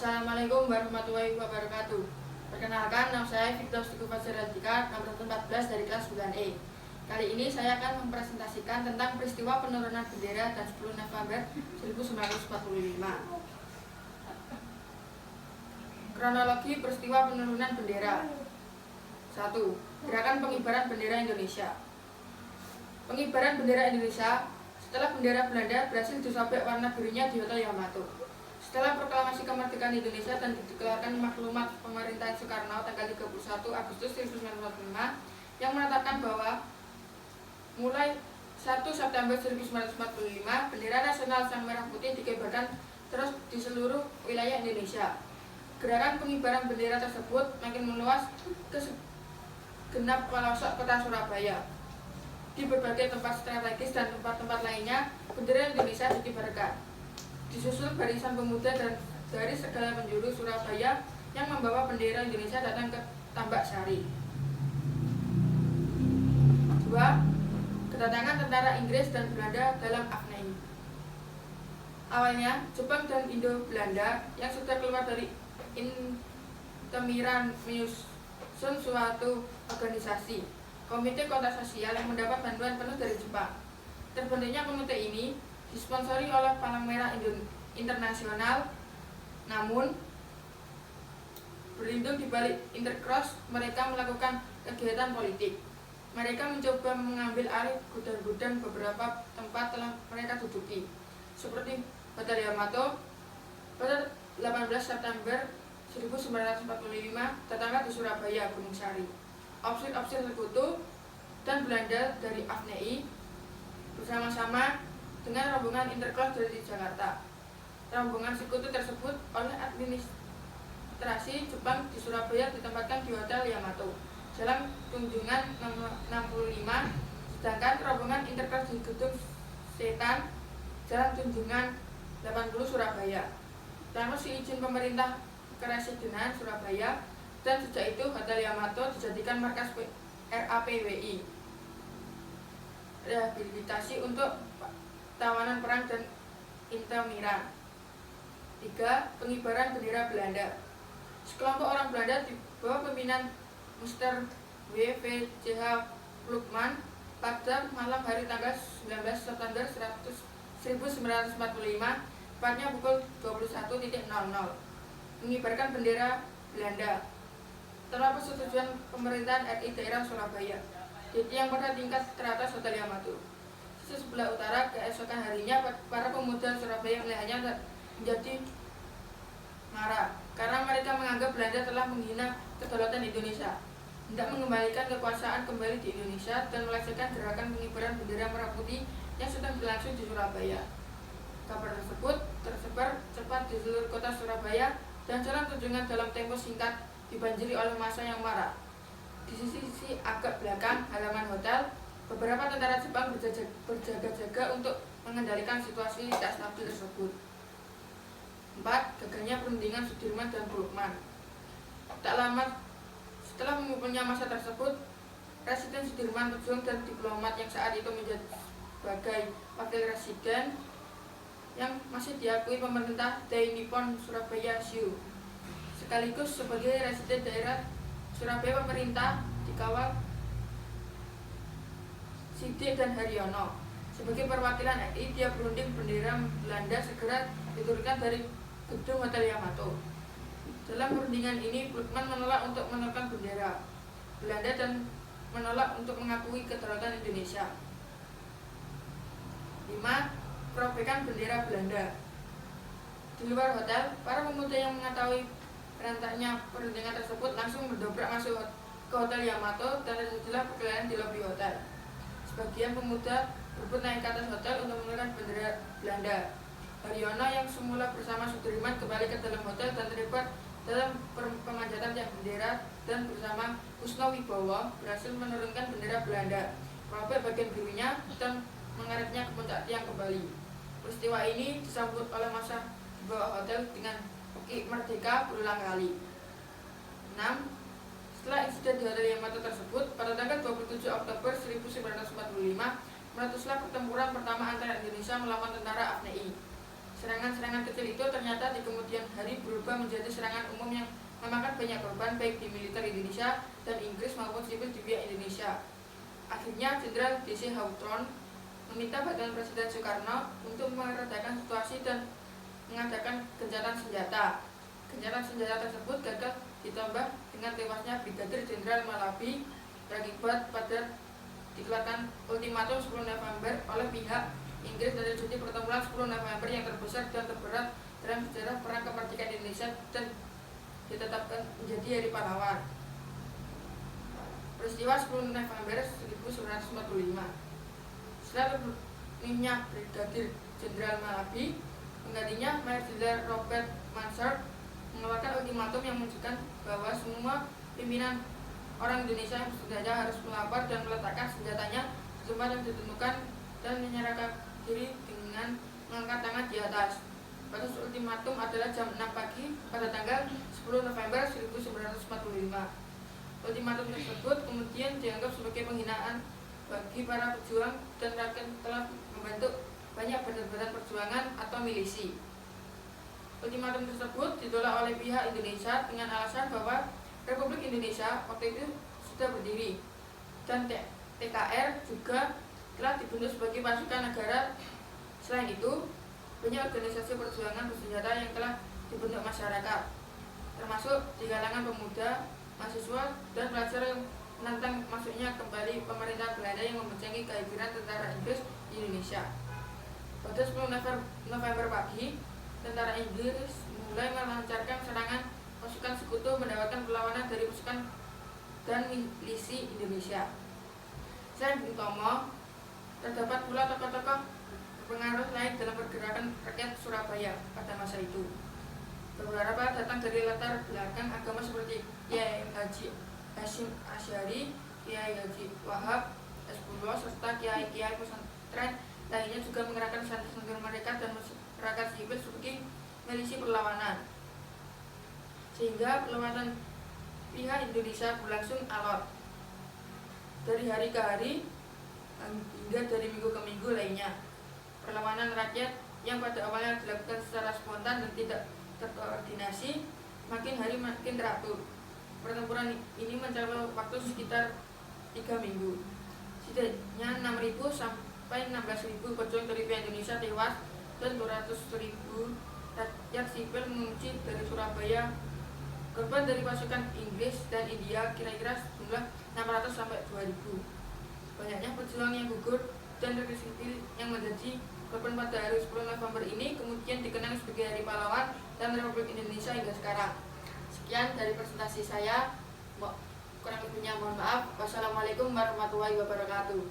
Assalamualaikum warahmatullahi wabarakatuh. Perkenalkan, nama saya Victor Stiku Fajar-Radika, nomor 14 dari kelas 9E. Kali ini saya akan mempresentasikan tentang peristiwa penurunan bendera dan 10 November 1945. Kronologi peristiwa penurunan bendera. 1. Gerakan pengibaran bendera Indonesia. Pengibaran bendera Indonesia setelah bendera Belanda berhasil disobek warna birunya di Hotel Yamato. Setelah proklamasi kemerdekaan Indonesia dan dikeluarkan maklumat pemerintahan Soekarno tanggal 31 Agustus 1945 yang menetapkan bahwa mulai 1 September 1945 bendera nasional sang merah putih dikibarkan terus di seluruh wilayah Indonesia. Gerakan pengibaran bendera tersebut makin meluas ke segenap pelosok kota Surabaya. Di berbagai tempat strategis dan tempat-tempat lainnya, bendera Indonesia dikibarkan. Disusul barisan pemuda dan dari segala penjuru Surabaya yang membawa bendera Indonesia datang ke Tambak Sari. 2. Kedatangan tentara Inggris dan Belanda dalam Afnei. Awalnya, Jepang dan Indo-Belanda yang sudah keluar dari Intemiran menyusun suatu organisasi, Komite Kota Sosial yang mendapat bantuan penuh dari Jepang. Terbentuknya komite ini disponsori oleh Palang Merah Internasional, namun berlindung di balik Intercross, mereka melakukan kegiatan politik. Mereka mencoba mengambil alih gudang-gudang beberapa tempat telah mereka duduki, seperti Hotel Yamato. Pada 18 September 1945, datanglah di Surabaya Gunung Sari ofisir-ofisir sekutu dan Belanda dari Afnei bersama-sama dengan rombongan Intercross dari Jakarta. Rombongan sekutu tersebut oleh administrasi Jepang di Surabaya ditempatkan di Hotel Yamato, Jalan Tunjungan nomor 65, sedangkan rombongan Intercross di Gedung Setan, Jalan Tunjungan 80 Surabaya. Tanpa izin pemerintah Keresidenan Surabaya, dan sejak itu Hotel Yamato dijadikan markas RAPWI, rehabilitasi untuk tawanan perang dan Intemiran. 3. Pengibaran bendera Belanda. Sekelompok orang Belanda di bawah pimpinan Mr. W.V.Ch. Plukman pada malam hari tanggal 19 September 1945, tepatnya pukul 21.00, mengibarkan bendera Belanda tanpa persetujuan pemerintahan RI daerah Surabaya di tiang pada tingkat teratas Hotel Yamato. Sisi sebelah utara. Keesokan harinya para pemuda Surabaya melihatnya menjadi marah karena mereka menganggap Belanda telah menghina kedaulatan Indonesia, hendak mengembalikan kekuasaan kembali di Indonesia dan melaksanakan gerakan pengibaran bendera merah putih yang sedang berlangsung di Surabaya. Kabar tersebut tersebar cepat di seluruh kota Surabaya dan Jalan Tunjungan dalam tempo singkat dibanjiri oleh massa yang marah. Di sisi agak belakang halaman hotel, beberapa tentara Jepang berjaga-jaga untuk mengendalikan situasi tidak stabil tersebut. 4. Gagalnya perundingan Sudirman dan Plukman. Tak lama setelah mengumpulnya massa tersebut, Presiden Sudirman, pejuang dan diplomat yang saat itu menjadi sebagai wakil residen yang masih diakui pemerintah Dai Nippon Surabaya Shiu, sekaligus sebagai residen daerah Surabaya, pemerintah dikawal Sidik dan Haryono. Sebagai perwakilan RI, dia berunding bendera Belanda segera diturunkan dari gedung Hotel Yamato. Dalam perundingan ini, Plukman menolak untuk menekan bendera Belanda dan menolak untuk mengakui kedaulatan Indonesia. 5. Perobekan bendera Belanda. Di luar hotel, para pemuda yang mengetahui berantaknya perundingan tersebut langsung berdobrak masuk ke Hotel Yamato dan terjadilah perkelahian di lobi hotel. Sebagian pemuda berebut naik ke atas hotel untuk menurunkan bendera Belanda. Haryono yang semula bersama Sudirman kembali ke dalam hotel dan terlibat dalam pemanjatan tiang bendera dan bersama Kusno Wibowo berhasil menurunkan bendera Belanda, merobek bagian birunya dan mengaretnya ke puncak tiang kembali. Peristiwa ini disambut oleh massa di bawah hotel dengan Ki Merdeka berulang kali. 6. Setelah insiden di Hotel Yamato tersebut, pada tanggal 27 Oktober 1945, meletuslah pertempuran pertama antara Indonesia melawan tentara Afnei. Serangan-serangan kecil itu ternyata di kemudian hari berubah menjadi serangan umum yang memakan banyak korban baik di militer Indonesia dan Inggris maupun sipil di pihak Indonesia. Akhirnya Jenderal D.C. Hawthorne meminta bantuan Presiden Soekarno untuk meredakan situasi dan mengadakan gencatan senjata. Gencatan senjata tersebut gagal ditambah dengan tewasnya Brigadir Jenderal Malabi berakibat pada dikeluarkan ultimatum 10 November oleh pihak Inggris dari cuti pertempuran 10 November yang terbesar dan terberat dalam sejarah perang kemerdekaan Indonesia dan ditetapkan menjadi Hari Pahlawan. Peristiwa 10 November 1945. Setelah terpilihnya Brigadir Jenderal Malabi, penggantinya Mayor Jenderal Robert Mansard mengeluarkan ultimatum yang menunjukkan bahwa semua pimpinan orang Indonesia yang bersenjata harus melapor dan meletakkan senjatanya di tempat yang ditentukan dan menyerahkan diri dengan mengangkat tangan di atas. Batas ultimatum adalah jam 6 pagi pada tanggal 10 November 1945. Ultimatum tersebut kemudian dianggap sebagai penghinaan bagi para pejuang dan rakyat telah membentuk banyak badan-badan perjuangan atau milisi. Ultimatum tersebut ditolak oleh pihak Indonesia dengan alasan bahwa Republik Indonesia waktu itu sudah berdiri dan TKR juga telah dibentuk sebagai pasukan negara. Selain itu, banyak organisasi perjuangan bersenjata yang telah dibentuk masyarakat, termasuk di kalangan pemuda, mahasiswa, dan pelajar yang menentang masuknya kembali pemerintah Belanda yang membenci kehadiran tentara Inggris di Indonesia. Pada 10 November pagi, tentara Inggris mulai melancarkan serangan. Pasukan sekutu mendapatkan perlawanan dari pasukan dan milisi Indonesia. Selain Bung Tomo, terdapat pula tokoh-tokoh berpengaruh lain dalam pergerakan rakyat Surabaya pada masa itu. Beberapa datang dari latar belakang agama seperti Kiai Haji Hasyim Asy'ari, Kiai Haji Wahab Hasbullah, serta kiai-kiai pesantren lainnya juga mengerahkan santri-santri mereka dan masyarakat sipil sebagai milisi perlawanan, sehingga perlawanan pihak Indonesia berlangsung alot dari hari ke hari hingga dari minggu ke minggu lainnya. Perlawanan rakyat yang pada awalnya dilakukan secara spontan dan tidak terkoordinasi makin hari makin teratur. Pertempuran ini mencapai waktu sekitar 3 minggu. Setidaknya 6.000 sampai 16.000 pejuang dari pihak Indonesia tewas dan 200.000 rakyat sipil mengungsi dari Surabaya. Korban dari pasukan Inggris dan India kira-kira jumlah 600 sampai 2.000. Banyaknya pejuang yang gugur dan rakyat sipil yang menjadi korban pada hari 10 November ini kemudian dikenang sebagai Hari Pahlawan dan Republik Indonesia hingga sekarang. Sekian dari presentasi saya. Kurang lebihnya mohon maaf. Wassalamualaikum warahmatullahi wabarakatuh.